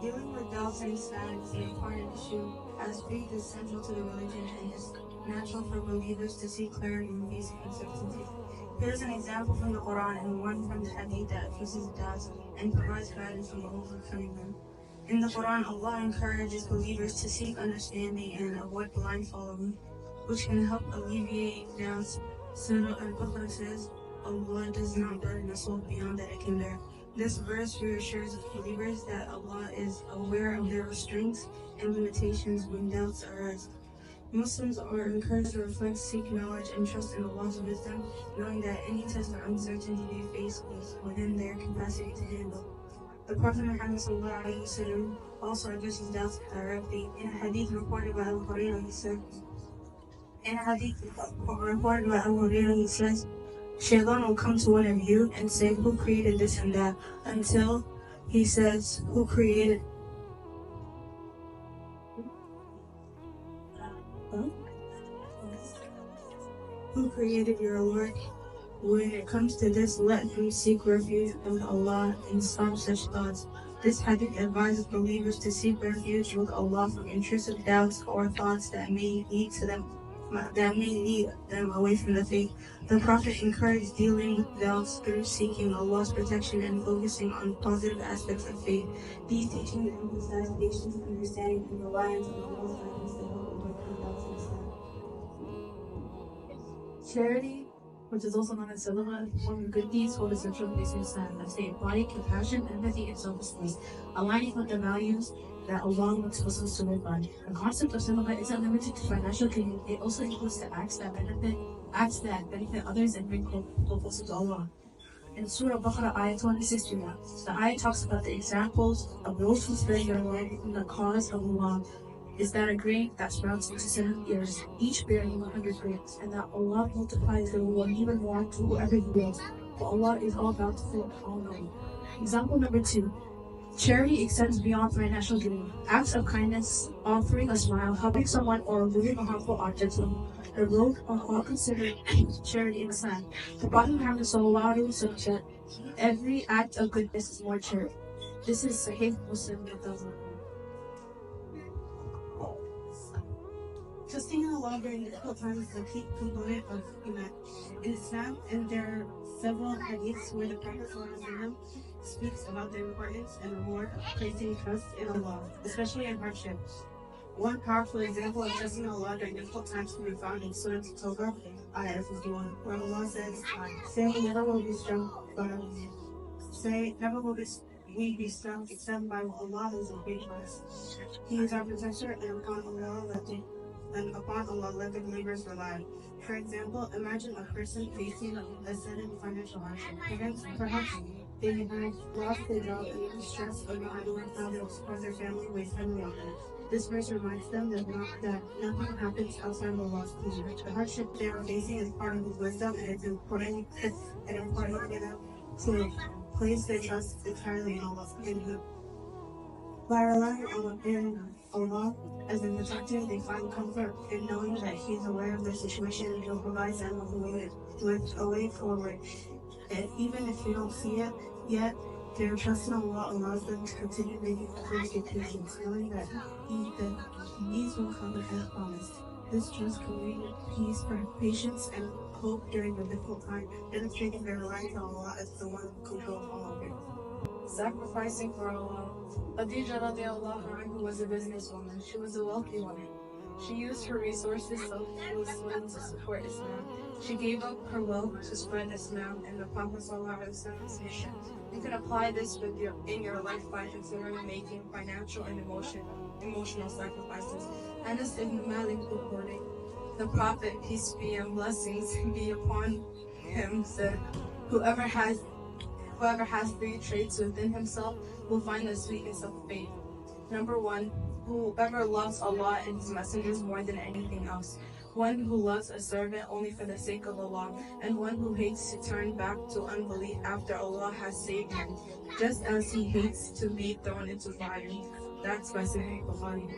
Dealing with doubts in Islam is an important issue, as faith is central to the religion and it's natural for believers to seek clarity in facing uncertainty. Here's an example from the Quran and one from the Hadith that addresses doubts and provides guidance on overcoming them. In the Quran, Allah encourages believers to seek understanding and avoid blind following, which can help alleviate doubts. Surah Al-Baqarah says, Allah does not burden a soul beyond that it can bear. This verse reassures believers that Allah is aware of their restraints and limitations when doubts arise. Muslims are encouraged to reflect, seek knowledge, and trust in Allah's wisdom, knowing that any test or uncertainty they face is within their capacity to handle. The Prophet Muhammad also addresses doubts directly. In a hadith reported by Abu Hurairah, he says, Shaitan will come to one of you and say, who created this and that, until he says, who created your Lord? When it comes to this, let him seek refuge with Allah and stop such thoughts. This hadith advises believers to seek refuge with Allah from intrusive doubts or thoughts that may lead them away from the faith. The Prophet encouraged dealing with doubts through seeking Allah's protection and focusing on positive aspects of faith. These teachings emphasize patience, understanding, and reliance on Allah's guidance to help overcome doubts and Islam. Charity, which is also known as sadaqah, is one of the good deeds hold a central place in Islam, as they embody compassion, empathy, and selflessness, aligning with the values that Allah wants Muslims to live by. The concept of sadaqah isn't limited to financial gain; it also includes the acts that benefit others and bring closer to Allah. In Surah Baqarah, ayah 26-1, the ayah talks about the examples of those who spare their life in the cause of Allah. Is that a grain that sprouts into 7 years, each bearing 100 grains, and that Allah multiplies the reward even more to whoever He wills. For Allah is all bountiful, all knowing. Example number 2. Charity extends beyond financial gain. Acts of kindness, offering a smile, helping someone, or removing a harmful object are both all considered charity in Islam. The Prophet Muhammad said, every act of goodness is more charity. This is Sahih Muslim 1000. Trusting in Allah during difficult times is a key component of Iman in Islam, and there are several hadiths where the Prophet ﷺ speaks about the importance and reward of placing trust in Allah, especially in hardship. One powerful example of trusting in Allah during difficult times can be found in Surah At-Tawbah, ayah 51, where Allah says, never will be struck except by Allah who is a great trust. He is our protector, and upon Allah let the believers rely. For example, imagine a person facing a sudden financial hardship. Perhaps they have lost their job and the stress of not knowing how to support their family weighs heavily on them. This verse reminds them that nothing happens outside of Allah's pleasure. The hardship they are facing is part of His wisdom, and it's important to place their trust entirely in Allah. By relying on Allah as a protector, they find comfort in knowing that He is aware of their situation and He'll provide them with a way forward. And even if they don't see it yet, their trust in Allah allows them to continue making efforts with patience, knowing that ease will come as promised. This trust can lead to peace, patience, and hope during the difficult time, demonstrating their reliance on Allah as the one who controls all of it. Sacrificing for Allah. Khadija radiallahu anha was a businesswoman. She was a wealthy woman. She used her resources selflessly to support Islam. She gave up her wealth to spread Islam and the Prophet ﷺ's mission. You can apply this in your life by considering making financial and emotional sacrifices. Anas ibn Malik reporting, the Prophet, peace be and blessings be upon him, said, Whoever has 3 traits within himself will find the sweetness of faith. Number 1, whoever loves Allah and His messengers more than anything else. One who loves a servant only for the sake of Allah, and one who hates to turn back to unbelief after Allah has saved him, just as he hates to be thrown into fire. That's by Sahih Bukhari.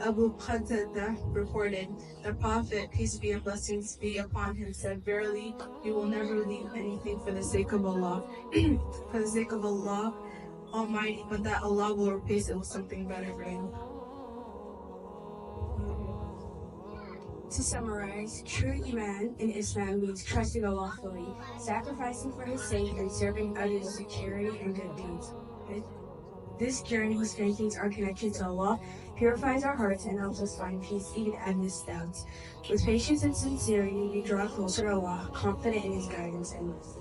Abu Qatada reported, the Prophet, peace be and blessings be upon him, said, Verily, you will never leave anything for the sake of Allah. For the sake of Allah, Almighty, but that Allah will replace it with something better for you. To summarize, true Iman in Islam means trusting Allah fully, sacrificing for His sake, and serving others through charity and good deeds. This journey strengthens our connection to Allah, purifies our hearts, and helps us find peace even amidst doubts. With patience and sincerity, we draw closer to Allah, confident in His guidance and mercy.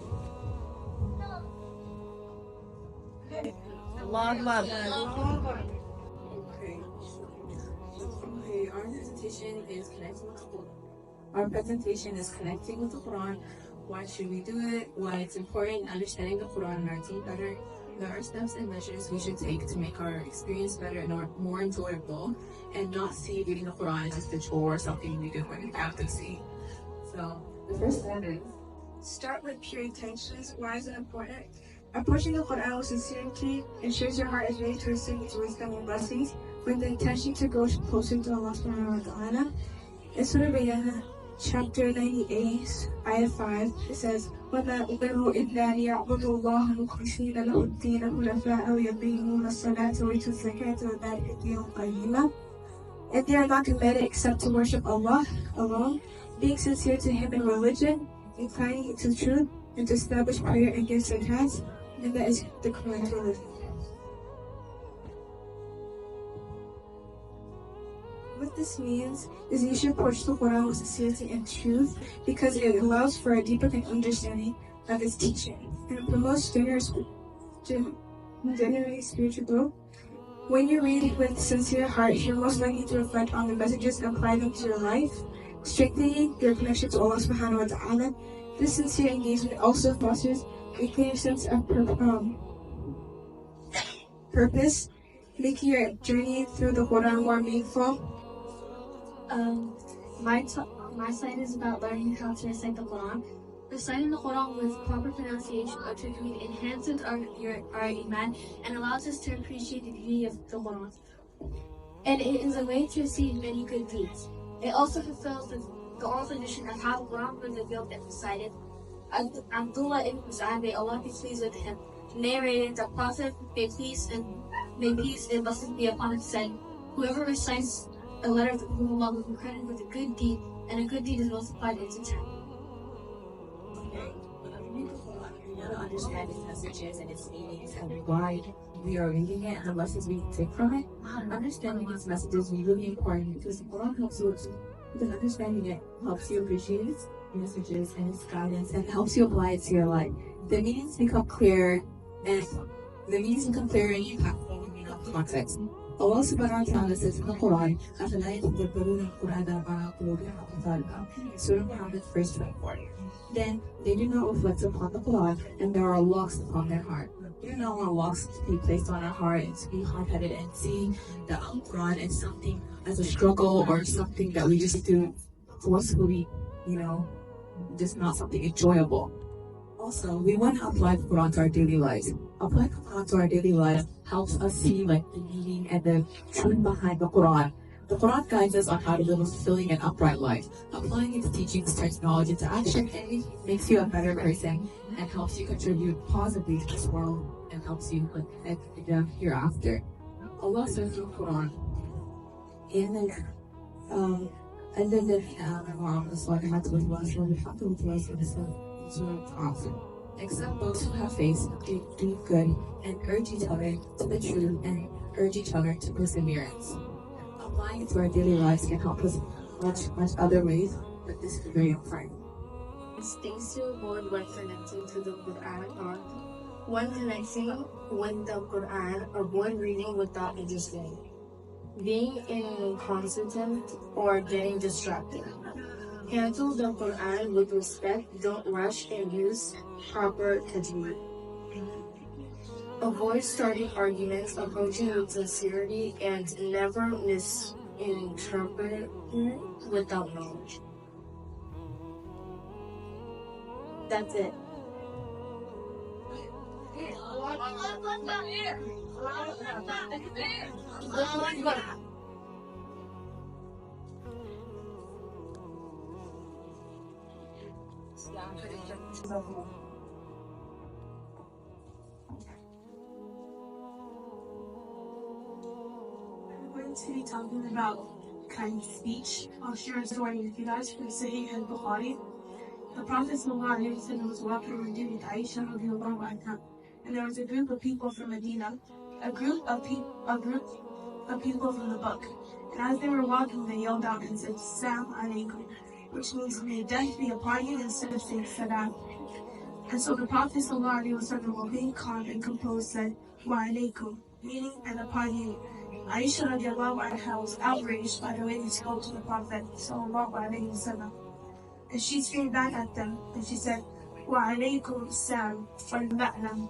Allah Akbar. Okay, our presentation is connecting with the Quran. Our presentation is connecting with the Quran. Why should we do it? Why it's important, understanding the Quran and our team better. There are steps and measures we should take to make our experience better and more enjoyable, and not see reading the Quran as just a chore or something we do when we have to see. So the first step is Start with pure intentions. Why is it important? Approaching the Quran with sincerity ensures your heart is ready to receive its wisdom and blessings with the intention to grow closer to Allah subhanahu wa ta'ala. In Surah Bayyinah, chapter 98, ayah 5, it says, وَمَا أُمِرُوا إِلَّا لِيَعْبُدُوا اللَّهَ مُخْلِصِينَ لَهُ الدِّينَ حُنَفَاءَ وَيُقِيمُوا الصَّلَاةَ وَيُؤْتُوا الزَّكَاةَ وَذَلِكَ دِينُ الْقَيِّمَةِ. And they are not commanded except to worship Allah alone, being sincere to Him in religion, inclining to truth, and to establish prayer and give zakat, and that is the correct religion. What this means is you should approach the Quran with sincerity and truth, because it allows for a deeper understanding of its teaching, and it promotes generally spiritual growth. When you read with sincere heart, you're most likely to reflect on the messages and apply them to your life, strengthening your connection to Allah subhanahu wa ta'ala. This sincere engagement also fosters a clear sense of purpose, making your journey through the Quran more meaningful. My side is about learning how to recite the Quran. Reciting the Quran with proper pronunciation or tajweed enhances our Iman and allows us to appreciate the beauty of the Quran. And it is a way to receive many good deeds. It also fulfills the oral tradition of how the Quran was revealed and recited. Abdullah ibn Mas'ud, may Allah be pleased with him, narrated that Prophet, may peace and blessings be upon him, said, whoever recites a letter of Allah will be credited with a good deed, and a good deed is multiplied into 10. We want to understand its messages and its meanings and why we are reading it and the lessons we can take from it. Understanding its messages is really important because the Quran helps you because understanding it helps you appreciate its messages and its guidance and helps you apply it to your life. The meanings become clearer and impactful when you know the context. Allah subhanahu wa ta'ala says in the Quran, أَفَلَا يَتَدَبَّرُونَ الْقُرْآنَ وَعَلَىٰ قُلُوبٍ أَقْفَالُهَا. Surah Muhammad, verse 24. Then they do not reflect upon the Quran, and there are locks upon their heart. We do not want locks to be placed on our heart and to be hard-headed and see the Quran as something as a struggle or something that we just do forcefully, just not something enjoyable. Also, we want to apply the Quran to our daily lives. Applying the Quran to our daily lives helps us see the meaning and the truth behind the Quran. The Quran guides us on how to live a fulfilling and upright life. Applying its teachings turns knowledge into action and makes you a better person and helps you contribute positively to this world and helps you with the hereafter. Allah says in the Quran, except those who have faith, they do good and urge each other to the truth and urge each other to perseverance. Applying it to our daily lives can help us much other ways, but this is very important. Things to avoid when connecting to the Quran are: when connecting with the Quran, avoid reading without understanding, being inconsistent or getting distracted. Handle the Quran with respect, don't rush and use proper tajweed. Avoid starting arguments, approaching with sincerity, and never misinterpret without knowledge. That's it. to be talking about kind speech. I'll share a story with you guys from Sahih al-Bukhari. The Prophet ﷺ was walking with Aisha radiallahu anha, and there was a group of people from Medina, a group of people from the book. And as they were walking, they yelled out and said, "Salam alaikum," which means may death be upon you instead of saying salam. And so the Prophet ﷺ, while being calm and composed, said, "Wa alaikum," meaning and upon you. Aisha radiallahu anha was outraged by the way they spoke to the Prophet ﷺ. And she screamed back at them, and she said, "Wa alaykum salam wal la'nam."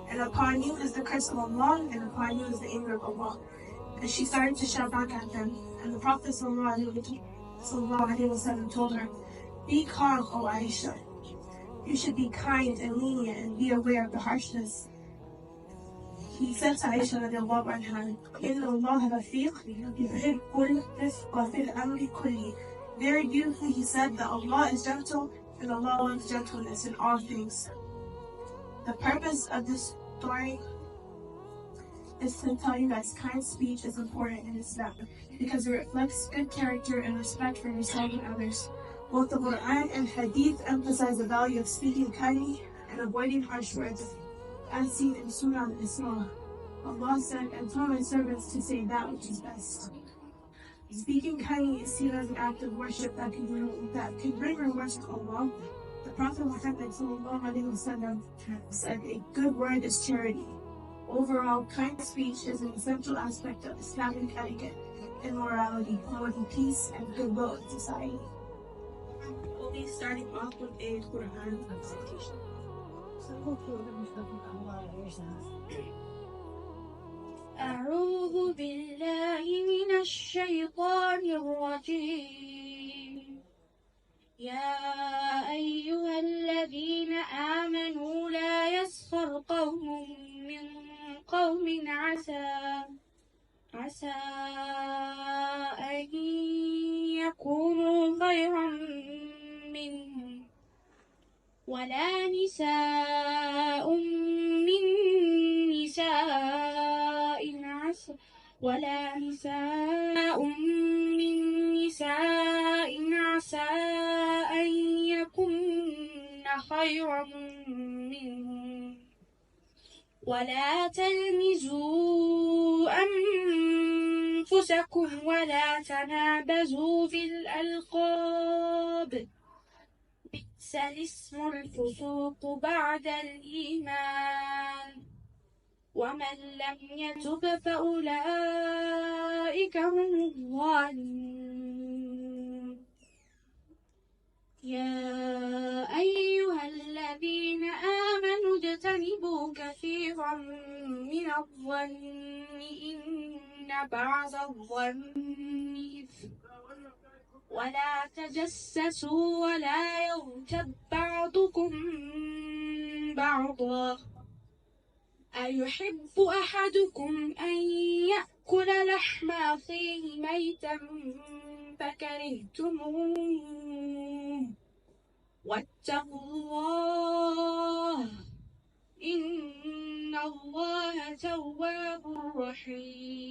And upon you is the curse of Allah, and upon you is the anger of Allah. And she started to shout back at them, and the Prophet ﷺ told her, "Be calm, O Aisha. You should be kind and lenient and be aware of the harshness." He said to Aisha radiallahu anha, "Inna Allah rafiq yuhibbul rifqa fil amri kulli." Very beautifully he said that Allah is gentle and Allah loves gentleness in all things. The purpose of this story is to tell you guys kind speech is important in Islam because it reflects good character and respect for yourself and others. Both the Quran and Hadith emphasize the value of speaking kindly and avoiding harsh words, as seen in Surah Al-Isra. Allah said, "And tell my servants to say that which is best." Speaking kindly is seen as an act of worship that can bring rewards to Allah. The Prophet Muhammad said, "A good word is charity." Overall, kind speech is an essential aspect of Islamic etiquette and morality, promoting peace and goodwill in society. We'll be starting off with a Quran recitation. أعوذ بالله من الشيطان الرجيم. يا أيها الذين آمنوا لا يسخر قوم من قوم عسى أن يكونوا خيرا منهم ولا نساء من نساء عسى أن يكن خيرا منهم ولا تلمزوا أنفسكم ولا تنابزوا بالألقاب بئس الاسم الفسوق بعد الإيمان ومن لم يتب فأولئك هم الظالمون. يا أيها الذين آمنوا اجتنبوا كثيرا من الظن إن بعض الظن إثم ولا تجسسوا ولا يغتب بعضكم بعضا أيحب أحدكم أن يأكل لحم أخيه ميتا فكرهتموه واتقوا الله إن الله تواب رحيم.